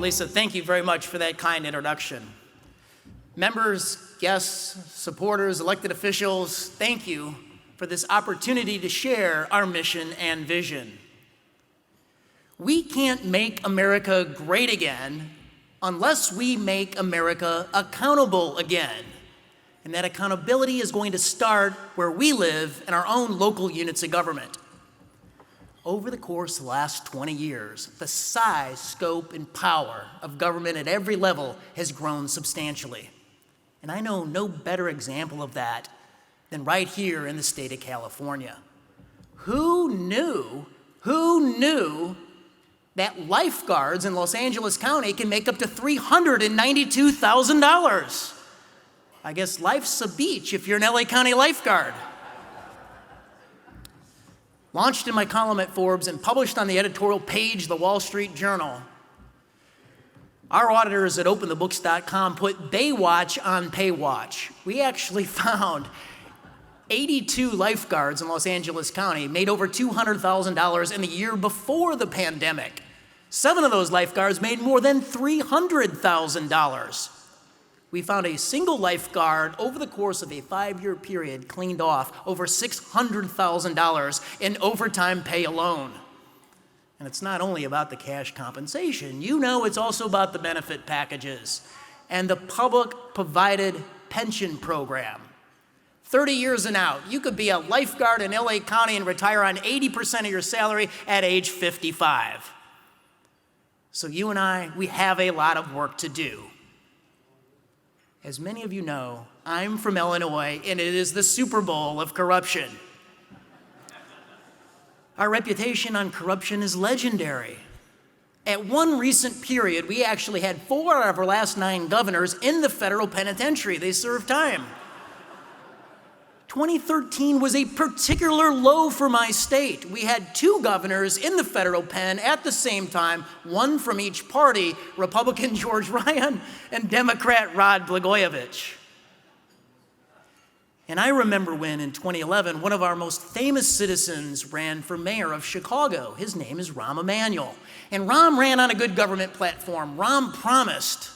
Lisa, thank you very much for that kind introduction. Members, guests, supporters, elected officials, thank you for this opportunity to share our mission and vision. We can't make America great again unless we make America accountable again. And that accountability is going to start where we live in our own local units of government. Over the course of the last 20 years, the size, scope, and power of government at every level has grown substantially. And I know no better example of that than right here in the state of California. Who knew that lifeguards in Los Angeles County can make up to $392,000? I guess life's a beach if you're an LA County lifeguard. Launched in my column at Forbes and published on the editorial page of the Wall Street Journal, our auditors at OpenTheBooks.com put Baywatch on Paywatch. We actually found 82 lifeguards in Los Angeles County made over $200,000 in the year before the pandemic. 7 of those lifeguards made more than $300,000. We found a single lifeguard over the course of a 5-year period cleaned off over $600,000 in overtime pay alone. And it's not only about the cash compensation. You know it's also about the benefit packages and the public-provided pension program. 30 years and out, you could be a lifeguard in LA County and retire on 80% of your salary at age 55. So you and I, we have a lot of work to do. As many of you know, I'm from Illinois, and it is the Super Bowl of corruption. Our reputation on corruption is legendary. At one recent period, we actually had 4 out of our last 9 governors in the federal penitentiary. They served time. 2013 was a particular low for my state. We had 2 governors in the federal pen at the same time, one from each party, Republican George Ryan and Democrat Rod Blagojevich. And I remember when, in 2011, one of our most famous citizens ran for mayor of Chicago. His name is Rahm Emanuel. And Rahm ran on a good government platform. Rahm promised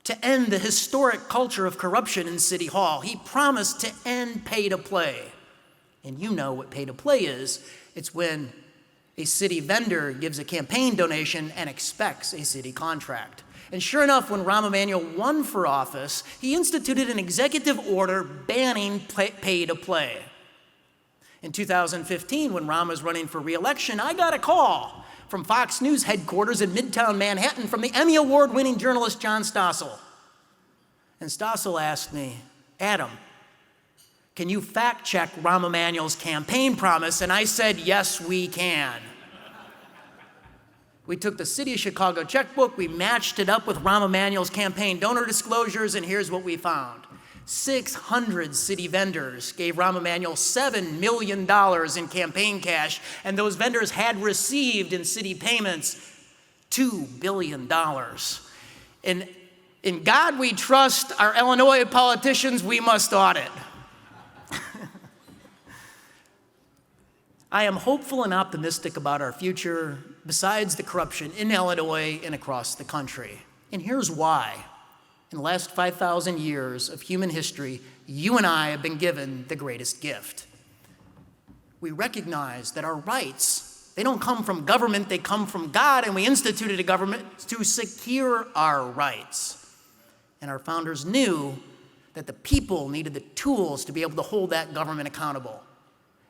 to end the historic culture of corruption in City Hall. He promised to end pay-to-play. And you know what pay-to-play is. It's when a city vendor gives a campaign donation and expects a city contract. And sure enough, when Rahm Emanuel won for office, he instituted an executive order banning pay-to-play. In 2015, when Rahm was running for re-election, I got a call from Fox News headquarters in Midtown Manhattan from the Emmy Award-winning journalist John Stossel. And Stossel asked me, Adam, can you fact-check Rahm Emanuel's campaign promise? And I said, yes, we can. We took the City of Chicago checkbook, we matched it up with Rahm Emanuel's campaign donor disclosures, and here's what we found. 600 city vendors gave Rahm Emanuel $7 million in campaign cash, and those vendors had received in city payments $2 billion. In God we trust, our Illinois politicians we must audit. I am hopeful and optimistic about our future, besides the corruption in Illinois and across the country. And here's why. In the last 5,000 years of human history, you and I have been given the greatest gift. We recognize that our rights, they don't come from government, they come from God, and we instituted a government to secure our rights. And our founders knew that the people needed the tools to be able to hold that government accountable.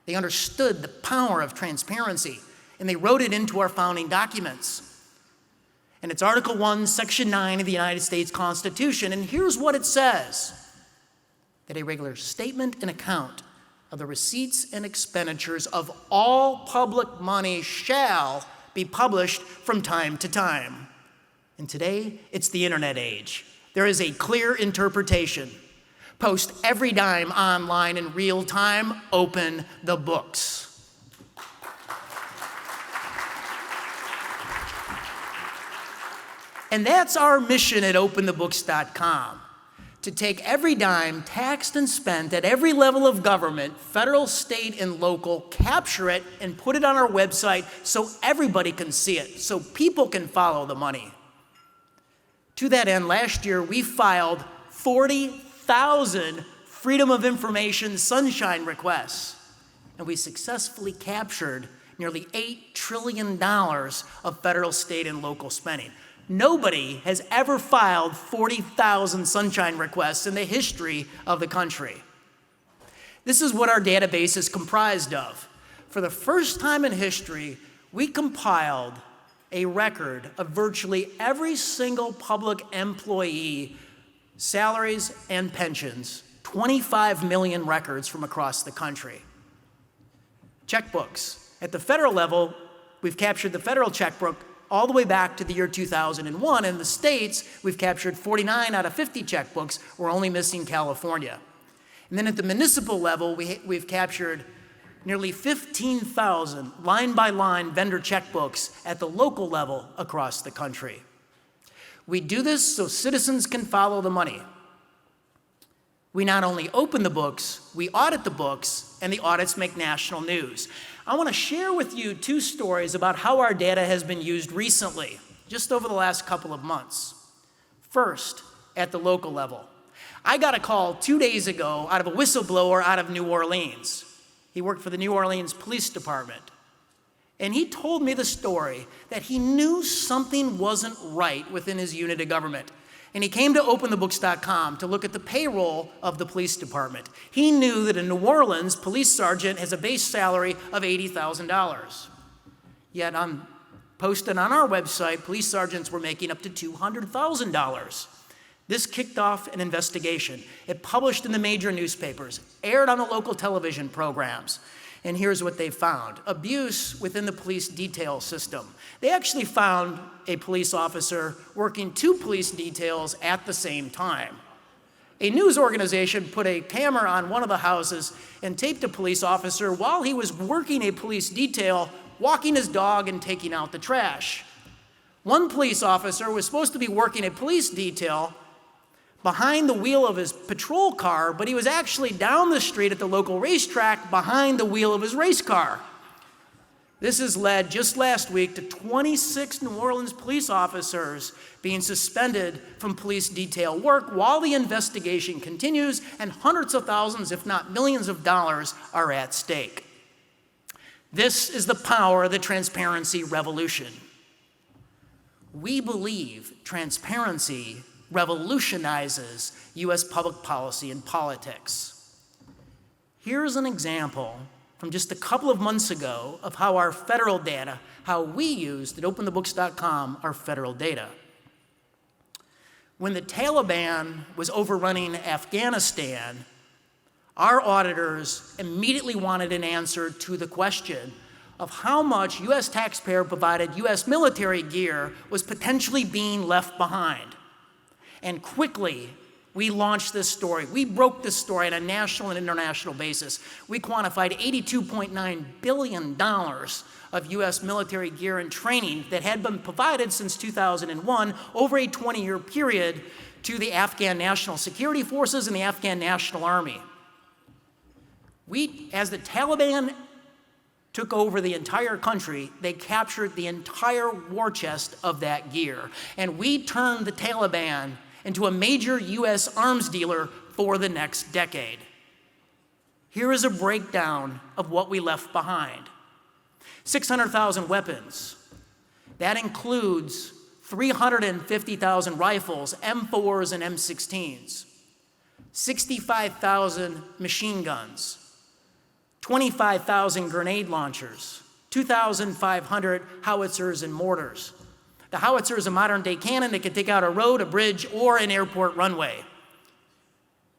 They understood the power of transparency, and they wrote it into our founding documents. And it's Article 1, Section 9 of the United States Constitution. And here's what it says: that a regular statement and account of the receipts and expenditures of all public money shall be published from time to time. And today, it's the internet age. There is a clear interpretation. Post every dime online in real time, open the books. And that's our mission at OpenTheBooks.com, to take every dime taxed and spent at every level of government, federal, state, and local, capture it, and put it on our website so everybody can see it, so people can follow the money. To that end, last year we filed 40,000 Freedom of Information sunshine requests, and we successfully captured nearly $8 trillion of federal, state, and local spending. Nobody has ever filed 40,000 sunshine requests in the history of the country. This is what our database is comprised of. For the first time in history, we compiled a record of virtually every single public employee, salaries and pensions, 25 million records from across the country. Checkbooks. At the federal level, we've captured the federal checkbook all the way back to the year 2001. In the states, we've captured 49 out of 50 checkbooks. We're only missing California. And then at the municipal level, we've captured nearly 15,000 line-by-line vendor checkbooks at the local level across the country. We do this so citizens can follow the money. We not only open the books, we audit the books, and the audits make national news. I want to share with you two stories about how our data has been used recently, just over the last couple of months. First, at the local level. I got a call 2 days ago out of a whistleblower out of New Orleans. He worked for the New Orleans Police Department. And he told me the story that he knew something wasn't right within his unit of government. And he came to openthebooks.com to look at the payroll of the police department. He knew that a New Orleans police sergeant has a base salary of $80,000. Yet on posted on our website, police sergeants were making up to $200,000. This kicked off an investigation. It published in the major newspapers, aired on the local television programs. And here's what they found. Abuse within the police detail system. They actually found a police officer working 2 police details at the same time. A news organization put a camera on one of the houses and taped a police officer while he was working a police detail, walking his dog and taking out the trash. One police officer was supposed to be working a police detail behind the wheel of his patrol car, but he was actually down the street at the local racetrack behind the wheel of his race car. This has led, just last week, to 26 New Orleans police officers being suspended from police detail work while the investigation continues, and hundreds of thousands, if not millions of dollars, are at stake. This is the power of the transparency revolution. We believe transparency revolutionizes U.S. public policy and politics. Here's an example from just a couple of months ago of how our federal data, how we used at openthebooks.com our federal data. When the Taliban was overrunning Afghanistan, our auditors immediately wanted an answer to the question of how much U.S. taxpayer-provided U.S. military gear was potentially being left behind. And quickly, we launched this story. We broke this story on a national and international basis. We quantified $82.9 billion of U.S. military gear and training that had been provided since 2001 over a 20-year period to the Afghan National Security Forces and the Afghan National Army. As the Taliban took over the entire country, they captured the entire war chest of that gear. And we turned the Taliban into a major U.S. arms dealer for the next decade. Here is a breakdown of what we left behind. 600,000 weapons. That includes 350,000 rifles, M4s and M16s. 65,000 machine guns. 25,000 grenade launchers. 2,500 howitzers and mortars. The howitzer is a modern-day cannon that can take out a road, a bridge, or an airport runway.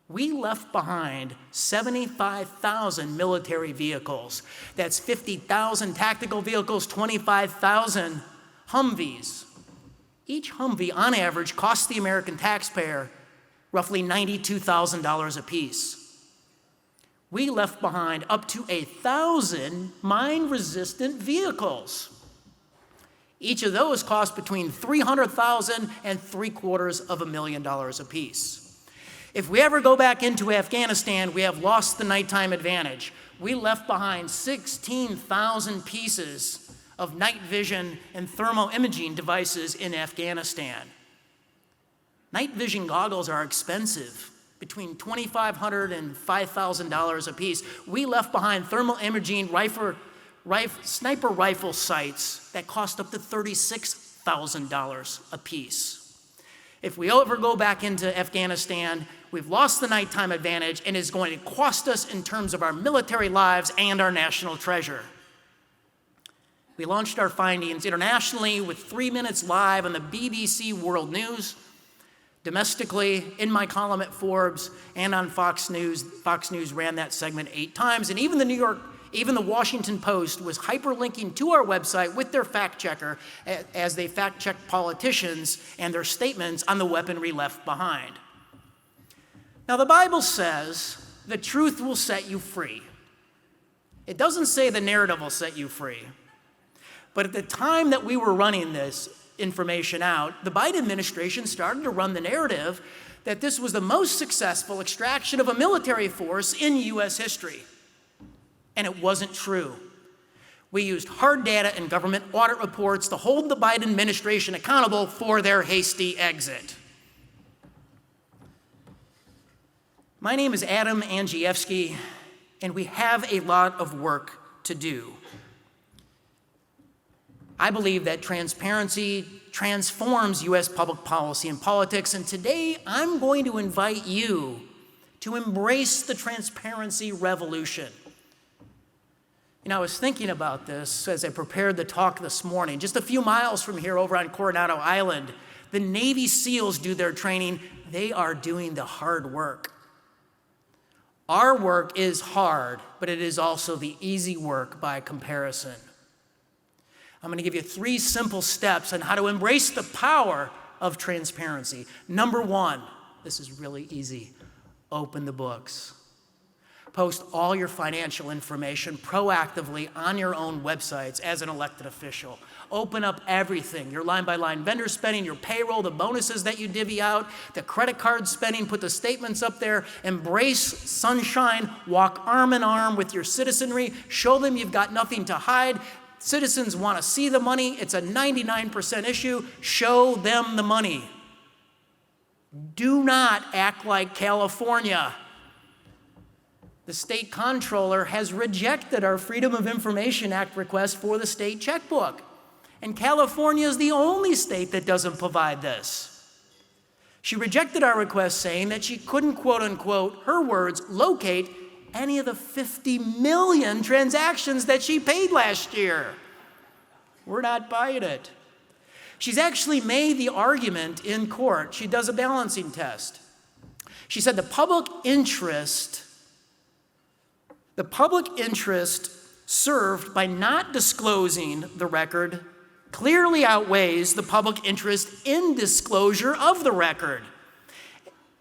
We left behind 75,000 military vehicles. That's 50,000 tactical vehicles, 25,000 Humvees. Each Humvee, on average, costs the American taxpayer roughly $92,000 apiece. We left behind up to 1,000 mine-resistant vehicles. Each of those cost between $300,000 and $750,000 apiece. If we ever go back into Afghanistan, we have lost the nighttime advantage. We left behind 16,000 pieces of night vision and thermal imaging devices in Afghanistan. Night vision goggles are expensive, between $2,500 and $5,000 a piece. We left behind thermal imaging sniper rifle sights that cost up to $36,000 a piece. If we ever go back into Afghanistan, we've lost the nighttime advantage and it's going to cost us in terms of our military lives and our national treasure. We launched our findings internationally with 3 minutes live on the BBC World News, domestically in my column at Forbes and on Fox News. Fox News ran that segment 8 times, and even the Washington Post was hyperlinking to our website with their fact checker as they fact check politicians and their statements on the weaponry left behind. Now, the Bible says the truth will set you free. It doesn't say the narrative will set you free. But at the time that we were running this information out, the Biden administration started to run the narrative that this was the most successful extraction of a military force in U.S. history. And it wasn't true. We used hard data and government audit reports to hold the Biden administration accountable for their hasty exit. My name is Andrzejewski, and we have a lot of work to do. I believe that transparency transforms U.S. public policy and politics, and today I'm going to invite you to embrace the transparency revolution. You know, I was thinking about this as I prepared the talk this morning. Just a few miles from here over on Coronado Island, the Navy SEALs do their training. They are doing the hard work. Our work is hard, but it is also the easy work by comparison. I'm going to give you 3 simple steps on how to embrace the power of transparency. Number 1, this is really easy. Open the books. Post all your financial information proactively on your own websites as an elected official. Open up everything, your line-by-line vendor spending, your payroll, the bonuses that you divvy out, the credit card spending, put the statements up there. Embrace sunshine, walk arm in arm with your citizenry, show them you've got nothing to hide. Citizens want to see the money. It's a 99% issue. Show them the money. Do not act like California. The state comptroller has rejected our Freedom of Information Act request for the state checkbook. And California is the only state that doesn't provide this. She rejected our request saying that she couldn't, quote unquote, her words, locate any of the 50 million transactions that she paid last year. We're not buying it. She's actually made the argument in court. She does a balancing test. She said the public interest served by not disclosing the record clearly outweighs the public interest in disclosure of the record.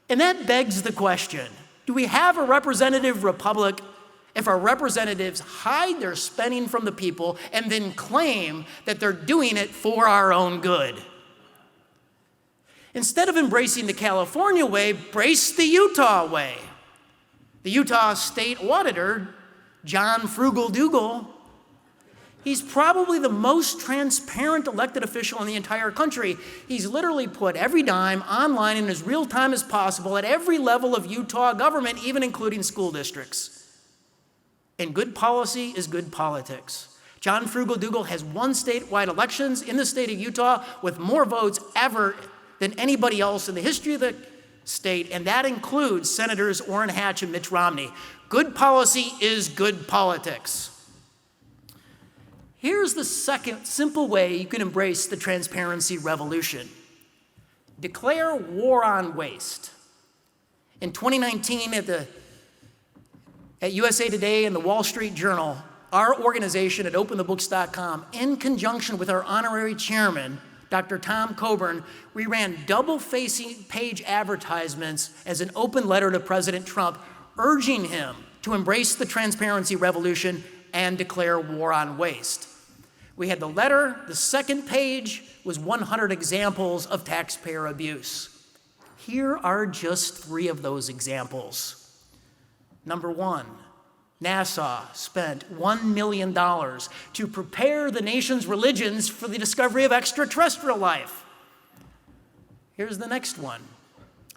And that begs the question, do we have a representative republic if our representatives hide their spending from the people and then claim that they're doing it for our own good? Instead of embracing the California way, embrace the Utah way. The Utah state auditor, John Frugal Dougal, he's probably the most transparent elected official in the entire country. He's literally put every dime online in as real time as possible at every level of Utah government, even including school districts. And good policy is good politics. John Frugal Dougal has won statewide elections in the state of Utah with more votes ever than anybody else in the history of the state, and that includes Senators Orrin Hatch and Mitch Romney. Good policy is good politics. Here's the second simple way you can embrace the transparency revolution. Declare war on waste. In 2019, at USA Today and the Wall Street Journal, our organization at openthebooks.com, in conjunction with our honorary chairman, Dr. Tom Coburn, we ran double-facing page advertisements as an open letter to President Trump, urging him to embrace the transparency revolution and declare war on waste. We had the letter. The second page was 100 examples of taxpayer abuse. Here are just 3 of those examples. Number 1, NASA spent $1 million to prepare the nation's religions for the discovery of extraterrestrial life. Here's the next one.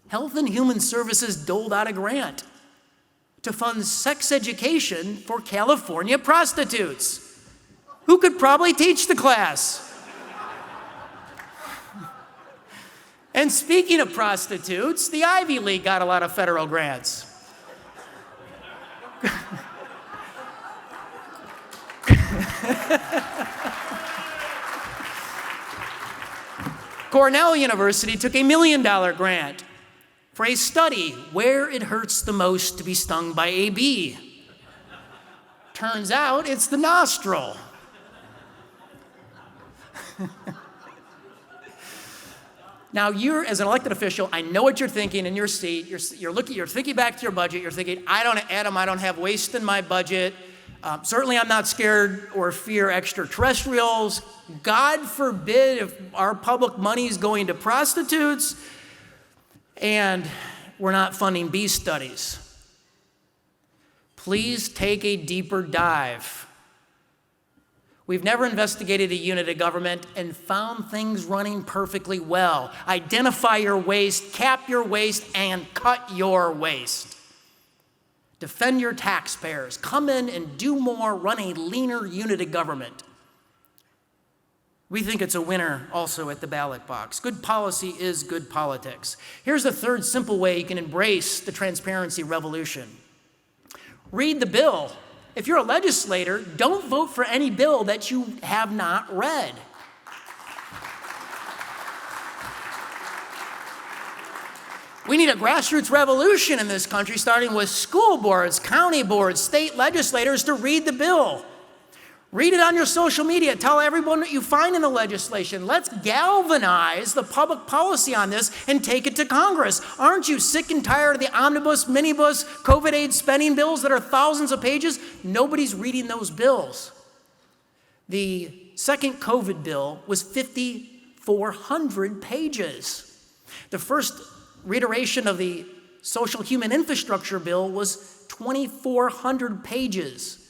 Health and Human Services doled out a grant to fund sex education for California prostitutes. Who could probably teach the class? And speaking of prostitutes, the Ivy League got a lot of federal grants. Cornell University took a $1 million grant for a study where it hurts the most to be stung by a bee. Turns out it's the nostril. Now, you're, as an elected official, I know what you're thinking in your seat. You're thinking back to your budget. You're thinking, I don't have waste in my budget. Certainly, I'm not scared or fear extraterrestrials. God forbid if our public money is going to prostitutes and we're not funding bee studies. Please take a deeper dive. We've never investigated a unit of government and found things running perfectly well. Identify your waste, cap your waste, and cut your waste. Defend your taxpayers. Come in and do more. Run a leaner unit of government. We think it's a winner also at the ballot box. Good policy is good politics. Here's the third simple way you can embrace the transparency revolution. Read the bill. If you're a legislator, don't vote for any bill that you have not read. We need a grassroots revolution in this country, starting with school boards, county boards, state legislators to read the bill. Read it on your social media. Tell everyone what you find in the legislation. Let's galvanize the public policy on this and take it to Congress. Aren't you sick and tired of the omnibus, minibus, COVID aid spending bills that are thousands of pages? Nobody's reading those bills. The second COVID bill was 5,400 pages. The first reiteration of the social human infrastructure bill was 2,400 pages.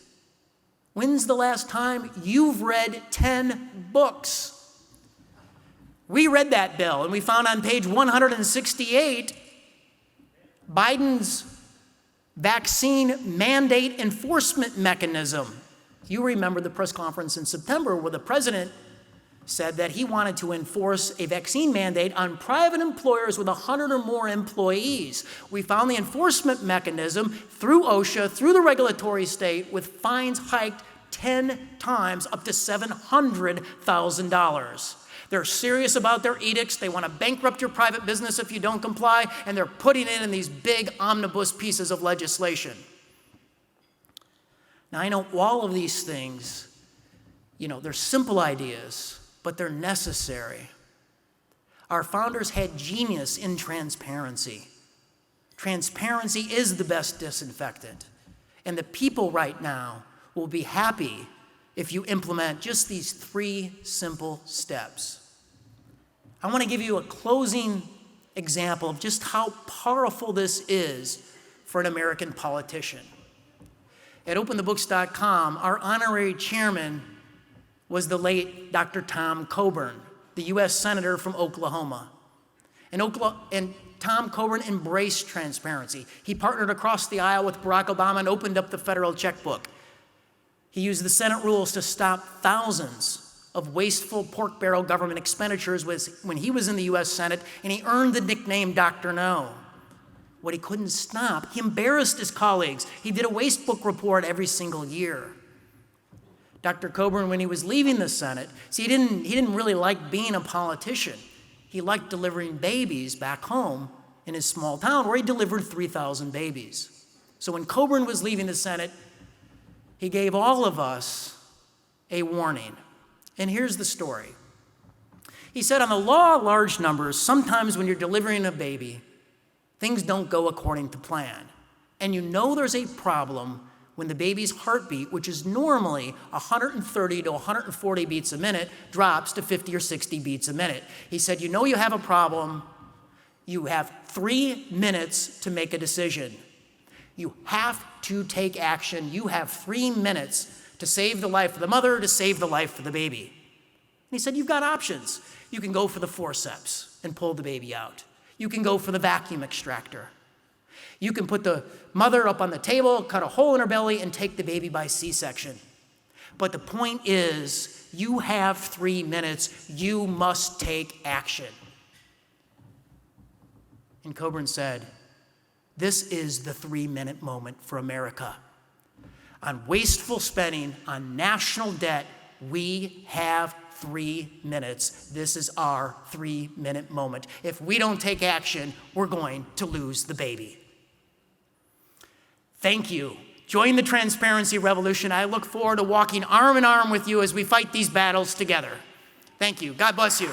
When's the last time you've read 10 books? We read that bill, and we found on page 168 Biden's vaccine mandate enforcement mechanism. You remember the press conference in September where the president said that he wanted to enforce a vaccine mandate on private employers with 100 or more employees. We found the enforcement mechanism through OSHA, through the regulatory state, with fines hiked 10 times up to $700,000. They're serious about their edicts. They want to bankrupt your private business if you don't comply, and they're putting it in these big omnibus pieces of legislation. Now, I know all of these things, they're simple ideas, but they're necessary. Our founders had genius in transparency. Transparency is the best disinfectant. And the people right now will be happy if you implement just these 3 simple steps. I want to give you a closing example of just how powerful this is for an American politician. At openthebooks.com, our honorary chairman was the late Dr. Tom Coburn, the U.S. Senator from Oklahoma. And Tom Coburn embraced transparency. He partnered across the aisle with Barack Obama and opened up the federal checkbook. He used the Senate rules to stop thousands of wasteful pork barrel government expenditures when he was in the U.S. Senate, and he earned the nickname Dr. No. What he couldn't stop, he embarrassed his colleagues. He did a waste book report every single year. Dr. Coburn, when he was leaving the Senate, he didn't really like being a politician. He liked delivering babies back home in his small town where he delivered 3,000 babies. So when Coburn was leaving the Senate, he gave all of us a warning. And here's the story. He said, on the law of large numbers, sometimes when you're delivering a baby, things don't go according to plan. And there's a problem when the baby's heartbeat, which is normally 130 to 140 beats a minute, drops to 50 or 60 beats a minute. He said, you have a problem. You have 3 minutes to make a decision. You have to take action. You have 3 minutes to save the life of the mother, to save the life of the baby. And he said, you've got options. You can go for the forceps and pull the baby out. You can go for the vacuum extractor. You can put the mother up on the table, cut a hole in her belly, and take the baby by C-section. But the point is, you have 3 minutes. You must take action. And Coburn said, this is the 3-minute moment for America. On wasteful spending, on national debt, we have 3 minutes. This is our 3-minute moment. If we don't take action, we're going to lose the baby. Thank you. Join the transparency revolution. I look forward to walking arm in arm with you as we fight these battles together. Thank you. God bless you.